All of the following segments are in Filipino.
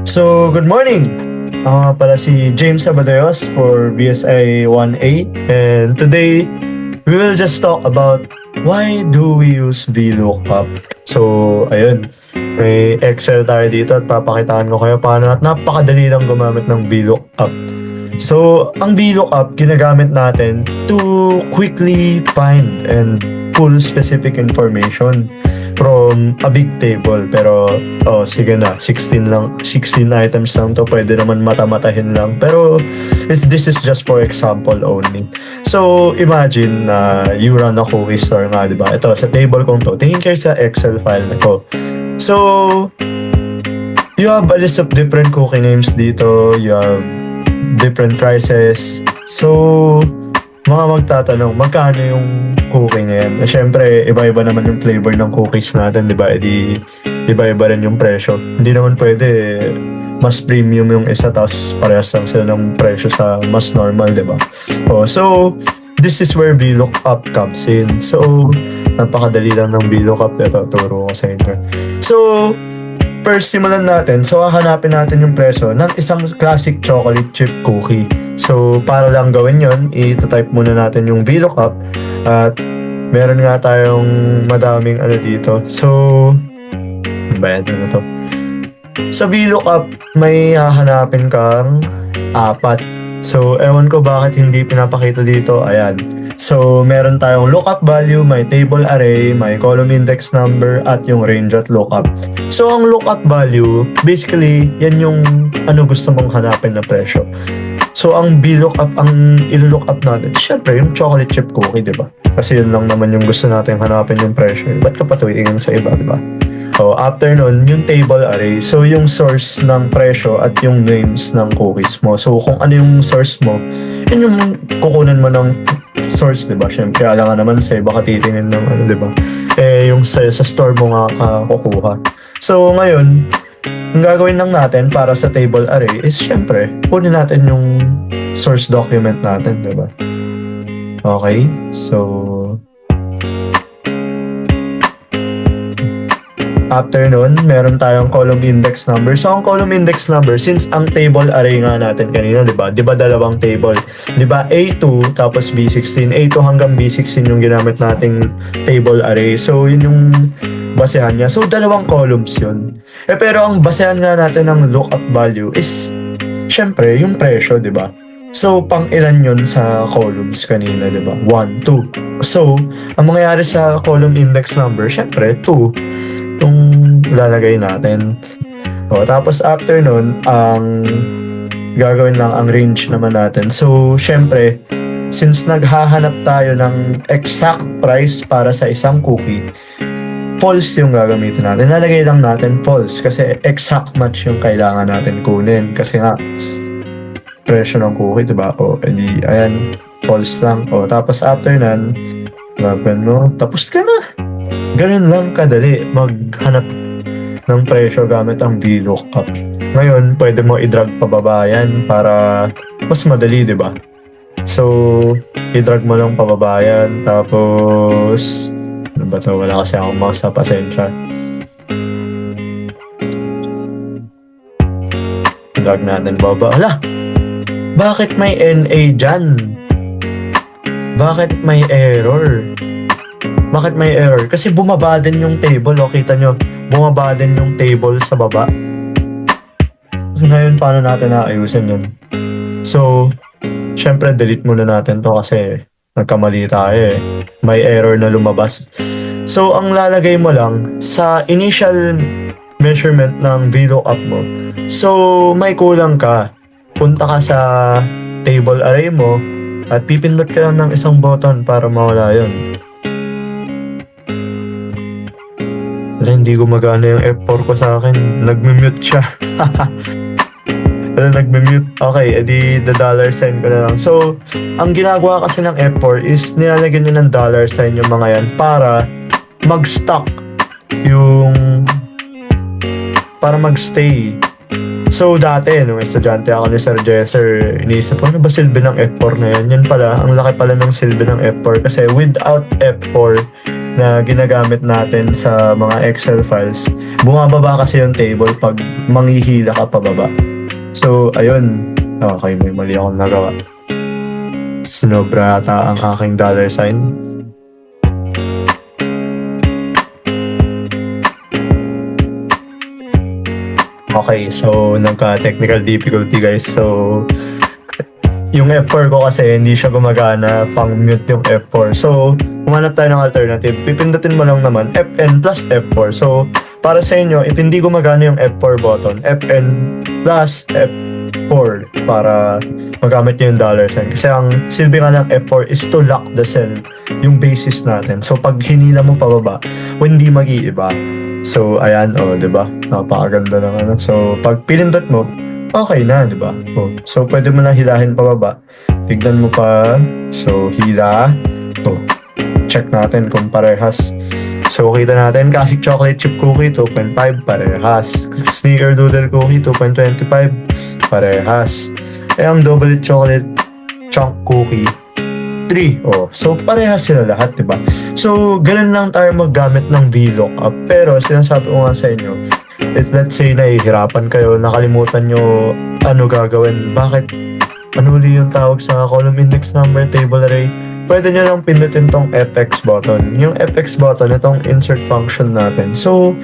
So, good morning! Ako nga pala si James Abadeos for BSI 1A, and today we will just talk about why do we use VLOOKUP. So, ayun, may Excel tayo dito at papakitaan ko kayo paano at napakadali lang gumamit ng VLOOKUP. So, ang VLOOKUP ginagamit natin to quickly find and pull specific information from a big table. Pero sige na, 16 items lang to, pwede naman mata-matahin lang, pero this is just for example only. So imagine na you run a cookie store nga, diba? Ito sa table kong to, tingin kayo sa Excel file na ko. So you have a list of different cookie names dito, you have different prices. So mga magtatanong, magkano yung cookie ngayon? Siyempre, iba-iba naman yung flavor ng cookies natin, di ba? Iba-iba rin yung presyo. Hindi naman pwede mas premium yung isa tapos parehas lang sila ng presyo sa mas normal, di ba? So, this is where VLOOKUP comes in. So, napakadali lang ng VLOOKUP. Ito, turo ko sa inyo. So, first, simulan natin. So, hahanapin natin yung presyo ng isang classic chocolate chip cookie. So, para lang gawin yon, i-type muna natin yung VLOOKUP at meron nga tayong madaming dito. So, bayad na to. Sa VLOOKUP, may hahanapin kang 4. So, ewan ko bakit hindi pinapakita dito. Ayan. So, meron tayong lookup value, may table array, may column index number, at yung range at lookup. So, ang lookup value, basically, yan yung gusto mong hanapin na presyo. So, ang VLOOKUP, ang ilo-lookup natin, syempre, yung chocolate chip cookie, di ba? Kasi yun lang naman yung gusto natin hanapin yung presyo. Ba't ka patuwingin sa iba, di ba? After nun, yung table array. So, yung source ng presyo at yung names ng cookies mo. So, kung ano yung source mo, yun yung kukunan mo ng source, di ba? Syempre, alam nga naman sa iba ka titingin ng di ba? Yung sa store mo nga kukuha. So, ngayon, ang gagawin lang natin para sa table array is syempre, kunin natin yung source document natin, di ba? Okay, so after nun, meron tayong column index number. So, ang column index number, since ang table array nga natin kanina, di ba? Di ba dalawang table? Di ba A2 tapos B16. A2 hanggang B16 yung ginamit nating table array. So, yun yung basehan niya. So, dalawang columns yun. Pero ang basehan nga natin ng lookup value is, syempre, yung presyo, di ba? So, pang ilan yun sa columns kanina, di ba? 1, 2. So, ang mangyayari sa column index number, syempre, 2 yung lalagay natin. Tapos after nun, ang gagawin lang ang range naman natin. So, syempre, since naghahanap tayo ng exact price para sa isang cookie, false yung gagamitin natin. Lalagay lang natin false kasi exact match yung kailangan natin kunin. Kasi nga, presyo ng cookie, diba? Edi, ayan, false lang. Tapos after nun, gagawin mo, tapos ka na. Ganun lang kadali maghanap ng presyo gamit ang VLOOKUP. Ngayon, pwede mo i-drag pababa yan para mas madali, di ba? So, i-drag mo lang pababa yan. Tapos, ano ba ito? Wala kasi akong mouse, pasensya. Drag natin baba. Hala! Bakit may NA dyan? Bakit may error? Bakit may error? Kasi bumaba din yung table. Kita nyo, bumaba din yung table sa baba. Ngayon, paano natin naayusin yun? So, syempre, delete muna natin to kasi nagkamali tayo eh. May error na lumabas. So, ang lalagay mo lang sa initial measurement ng VLOOKUP mo. So, may kulang ka. Punta ka sa table array mo at pipindot ka lang ng isang button para mawala yun. Hindi gumagana yung F4 ko sa akin. Nagme-mute siya. Nagme-mute. Okay, edi the dollar sign ko na lang. So, ang ginagawa kasi ng F4 is nilalagyan niya ng dollar sign yung mga yan para mag-stock yung para mag-stay. So, dati, nung estudyante ako ni Sir Jesser, iniisip ko, ano ba silbi ng F4 na yan? Yan pala, ang laki pala ng silbi ng F4 kasi without F4, na ginagamit natin sa mga Excel files, bumababa kasi yung table pag manghihila ka pababa. So, ayun. Okay, may mali akong nagawa. Sinobra ata ang aking dollar sign. Okay, so nagka-technical difficulty guys. So, yung F4 ko kasi hindi siya gumagana, pang-mute yung F4. So, humanap tayo ng alternative. Pipindutin mo lang naman Fn plus F4. So, para sa inyo, if hindi gumagana yung F4 button, Fn plus F4 para magamit nyo yung dollar sign. Kasi ang silbi nga ng F4 is to lock the cell, yung basis natin. So, pag hinila mo pababa, hindi mag-iiba. So, ayan, diba? Napakaganda ng ano. So, pag pinindot mo, okay na, diba? So, pwede mo na hilahin pababa. Tignan mo pa. So, hila. Check natin kung parehas. So, kita natin, classic chocolate chip cookie, 2.5, parehas. Snickerdoodle cookie, 2.25, parehas. Ang double chocolate chunk cookie, 3. So parehas sila lahat, diba? So, ganun lang tayo maggamit ng VLOOKUP. Pero, sinasabi ko nga sa inyo, let's say nahihirapan kayo, nakalimutan nyo ano gagawin. Bakit? Ano uli yung tawag sa column index number table array? Pwede nyo lang pindutin tong FX button. Yung FX button, itong insert function natin. So,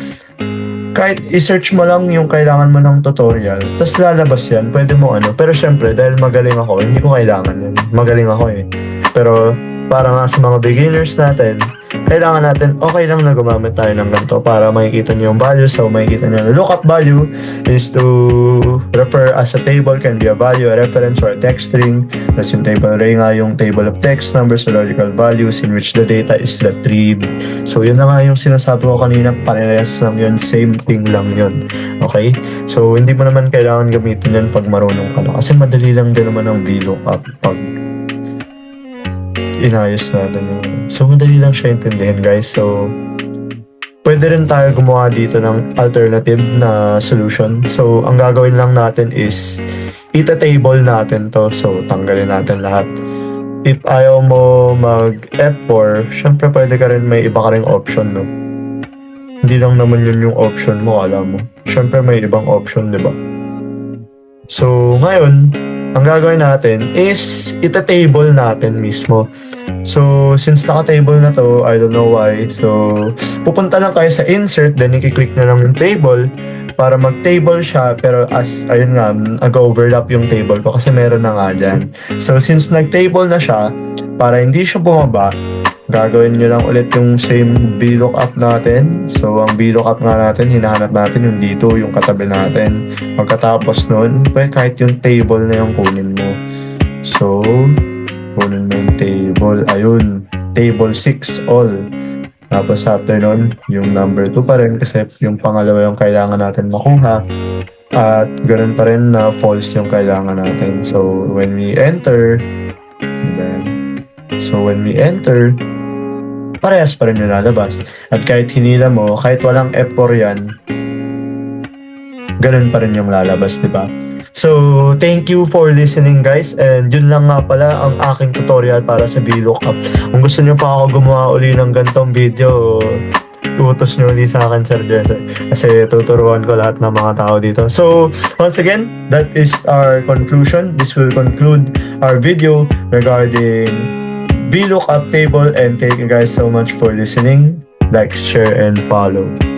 kahit i-search mo lang yung kailangan mo ng tutorial, tapos lalabas yan, pwede mo ano. Pero syempre, dahil magaling ako, hindi ko kailangan yan. Magaling ako eh. Pero, para nga sa mga beginners natin, kailangan natin, okay lang na gumamit tayo ng ganito para makikita nyo yung value. So, makikita nyo na lookup value is to refer as a table, can be a value, a reference, or a text string. Tapos yung table array nga, yung table of text, numbers, or logical values in which the data is retrieved. So, yun na nga yung sinasabi ko kanina, parehas lang yun, same thing lang yun. Okay? So, hindi mo naman kailangan gamitin yan pag marunong ka na. Kasi madali lang din naman ang VLOOKUP pag inayos natin yun. So, madali lang siya intindihin, guys. So, pwede rin tayo gumawa dito ng alternative na solution. So, ang gagawin lang natin is ita-table natin to. So, tanggalin natin lahat. If ayaw mo mag F4, syempre pwede ka rin, may iba ka rin option, no? Hindi lang naman yun yung option mo, alam mo. Syempre may ibang option, di ba? So, ngayon, ang gagawin natin is ita-table natin mismo. So, since naka-table na to, I don't know why. So, pupunta lang kayo sa insert, then i-click na lang yung table para mag-table siya. Pero ayun nga, nag-overlap yung table ko kasi meron na nga dyan. So, since nag-table na siya, para hindi siya bumaba, gagawin nyo lang ulit yung same VLOOKUP natin. So, ang VLOOKUP nga natin, hinahanap natin yung dito, yung katabi natin. Pagkatapos nun, kahit yung table na yung kunin mo. So, kunin mo yung table. Ayun, table 6 all. Tapos after nun, yung number 2 pa rin kasi yung pangalawa yung kailangan natin makuha. At ganun pa rin na false yung kailangan natin. So, when we enter, parehas pa rin yung lalabas. At kahit hinila mo, kahit walang F4 yan, ganun pa rin yung lalabas, di ba? So, thank you for listening, guys. And yun lang nga pala ang aking tutorial para sa VLOOKUP. Kung gusto nyo pa ako gumawa uli ng gantong video, utos nyo ulit sa akin, Sir Jesse. Kasi tuturuan ko lahat ng mga tao dito. So, once again, that is our conclusion. This will conclude our video regarding VLOOKUP table, and thank you guys so much for listening. Like, share, and follow.